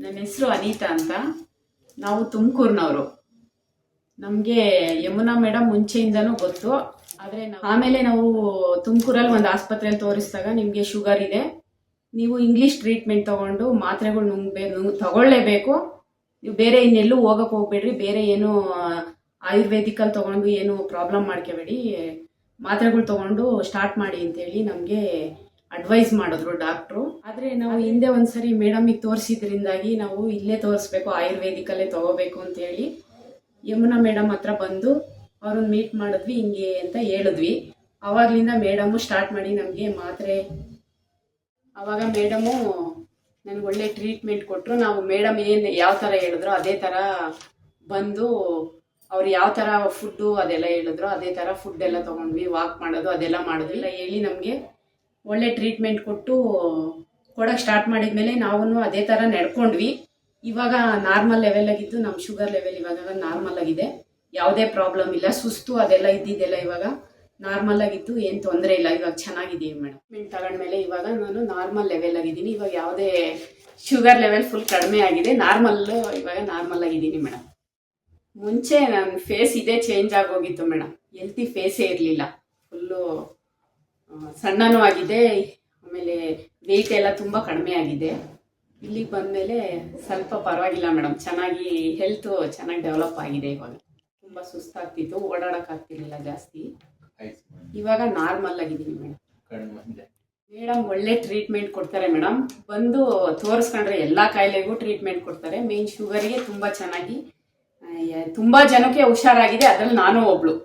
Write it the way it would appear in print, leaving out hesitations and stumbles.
ನನ್ನ ಹೆಸರು ಅನಿತಾ ಅಂತ. ನಾವು ತುಮಕೂರಿನವರು. ನಮಗೆ ಯಮುನಾ ಮೇಡಮ್ ಮುಂಚೆಯಿಂದನೂ ಗೊತ್ತು. ಆದರೆ ಆಮೇಲೆ ನಾವು ತುಮಕೂರಲ್ಲಿ ಒಂದು ಆಸ್ಪತ್ರೆಯಲ್ಲಿ ತೋರಿಸಿದಾಗ ನಿಮಗೆ ಶುಗರ್ ಇದೆ, ನೀವು ಇಂಗ್ಲೀಷ್ ಟ್ರೀಟ್ಮೆಂಟ್ ತೊಗೊಂಡು ಮಾತ್ರೆಗಳು ತಗೊಳ್ಳೇಬೇಕು, ನೀವು ಬೇರೆ ಇನ್ನೆಲ್ಲೂ ಹೋಗಕ್ಕೆ ಹೋಗ್ಬೇಡ್ರಿ, ಬೇರೆ ಏನು ಆಯುರ್ವೇದಿಕಲ್ಲಿ ತೊಗೊಂಡು ಏನು ಪ್ರಾಬ್ಲಮ್ ಮಾಡ್ಕೋಬೇಡಿ, ಮಾತ್ರೆಗಳು ತೊಗೊಂಡು ಸ್ಟಾರ್ಟ್ ಮಾಡಿ ಅಂತೇಳಿ ನಮಗೆ ಅಡ್ವೈಸ್ ಮಾಡಿದ್ರು ಡಾಕ್ಟ್ರು. ಆದರೆ ನಾವು ಹಿಂದೆ ಒಂದ್ಸರಿ ಮೇಡಮಿಗೆ ತೋರಿಸಿದ್ರಿಂದಾಗಿ ನಾವು ಇಲ್ಲೇ ತೋರಿಸ್ಬೇಕು, ಆಯುರ್ವೇದಿಕಲ್ಲೇ ತಗೋಬೇಕು ಅಂತೇಳಿ ಯಮುನಾ ಮೇಡಮ್ ಹತ್ರ ಬಂದು ಅವ್ರನ್ನ ಮೀಟ್ ಮಾಡಿದ್ವಿ. ಹಿಂಗೆ ಅಂತ ಹೇಳಿದ್ವಿ. ಆವಾಗಲಿಂದ ಮೇಡಮು ಸ್ಟಾರ್ಟ್ ಮಾಡಿ ನಮಗೆ ಮಾತ್ರೆ. ಆವಾಗ ಮೇಡಮು ನನಗೆ ಒಳ್ಳೆ ಟ್ರೀಟ್ಮೆಂಟ್ ಕೊಟ್ಟರು. ನಾವು ಮೇಡಮ್ ಯಾವ ಥರ ಹೇಳಿದ್ರು ಅದೇ ಥರ ಬಂದು ಅವ್ರು ಯಾವ ಥರ ಫುಡ್ಡು ಅದೆಲ್ಲ ಹೇಳಿದ್ರು ಅದೇ ಥರ ಫುಡ್ ಎಲ್ಲ ತೊಗೊಂಡ್ವಿ. ವಾಕ್ ಮಾಡೋದು ಅದೆಲ್ಲ ಮಾಡೋದಿಲ್ಲ ಹೇಳಿ ನಮಗೆ ಒಳ್ಳೆ ಟ್ರೀಟ್ಮೆಂಟ್ ಕೊಡೋಕ್ಕೆ ಸ್ಟಾರ್ಟ್ ಮಾಡಿದ್ಮೇಲೆ ನಾವು ಅದೇ ಥರ ನಡ್ಕೊಂಡ್ವಿ. ಇವಾಗ ನಾರ್ಮಲ್ ಲೆವೆಲ್ ಆಗಿದ್ದು, ನಮ್ಮ ಶುಗರ್ ಲೆವೆಲ್ ಇವಾಗ ನಾರ್ಮಲ್ ಆಗಿದೆ, ಯಾವುದೇ ಪ್ರಾಬ್ಲಮ್ ಇಲ್ಲ. ಸುಸ್ತು ಅದೆಲ್ಲ ಇದ್ದಿದ್ದೆಲ್ಲ ಇವಾಗ ನಾರ್ಮಲ್ ಆಗಿತ್ತು, ಏನು ತೊಂದರೆ ಇಲ್ಲ. ಇವಾಗ ಚೆನ್ನಾಗಿದ್ದೀವಿ ಮೇಡಮ್. ಟ್ರೀಟ್ಮೆಂಟ್ ತಗೊಂಡ್ಮೇಲೆ ಇವಾಗ ನಾನು ನಾರ್ಮಲ್ ಲೆವೆಲ್ ಆಗಿದ್ದೀನಿ. ಇವಾಗ ಯಾವುದೇ ಶುಗರ್ ಲೆವೆಲ್ ಫುಲ್ ಕಡಿಮೆ ಆಗಿದೆ, ಇವಾಗ ನಾರ್ಮಲ್ ಆಗಿದ್ದೀನಿ ಮೇಡಮ್. ಮುಂಚೆ ನನ್ನ ಫೇಸ್ ಇದೇ ಚೇಂಜ್ ಆಗೋಗಿತ್ತು ಮೇಡಮ್, ಹೆಲ್ತಿ ಫೇಸೇ ಇರಲಿಲ್ಲ, ಫುಲ್ಲು ಸಣ್ಣನೂ ಆಗಿದೆ, ಆಮೇಲೆ ವೆಯ್ಟ್ ಎಲ್ಲ ತುಂಬ ಕಡಿಮೆ ಆಗಿದೆ. ಇಲ್ಲಿಗೆ ಬಂದಮೇಲೆ ಸ್ವಲ್ಪ ಪರವಾಗಿಲ್ಲ ಮೇಡಮ್, ಚೆನ್ನಾಗಿ ಹೆಲ್ತು ಚೆನ್ನಾಗಿ ಡೆವಲಪ್ ಆಗಿದೆ. ಇವಾಗ ತುಂಬ ಸುಸ್ತಾಗ್ತಿತ್ತು, ಓಡಾಡೋಕ್ಕಾಗ್ತಿರ್ಲಿಲ್ಲ ಜಾಸ್ತಿ, ಇವಾಗ ನಾರ್ಮಲ್ ಆಗಿದ್ದೀನಿ ಮೇಡಮ್. ಮೇಡಮ್ ಒಳ್ಳೆ ಟ್ರೀಟ್ಮೆಂಟ್ ಕೊಡ್ತಾರೆ ಮೇಡಮ್. ಬಂದು ತೋರಿಸ್ಕೊಂಡ್ರೆ ಎಲ್ಲ ಕಾಯಿಲೆಗೂ ಟ್ರೀಟ್ಮೆಂಟ್ ಕೊಡ್ತಾರೆ. ಮೇನ್ ಶುಗರಿಗೆ ತುಂಬ ಚೆನ್ನಾಗಿ ತುಂಬ ಜನಕ್ಕೆ ಹುಷಾರಾಗಿದೆ, ಅದರಲ್ಲಿ ನಾನು ಒಬ್ಳು.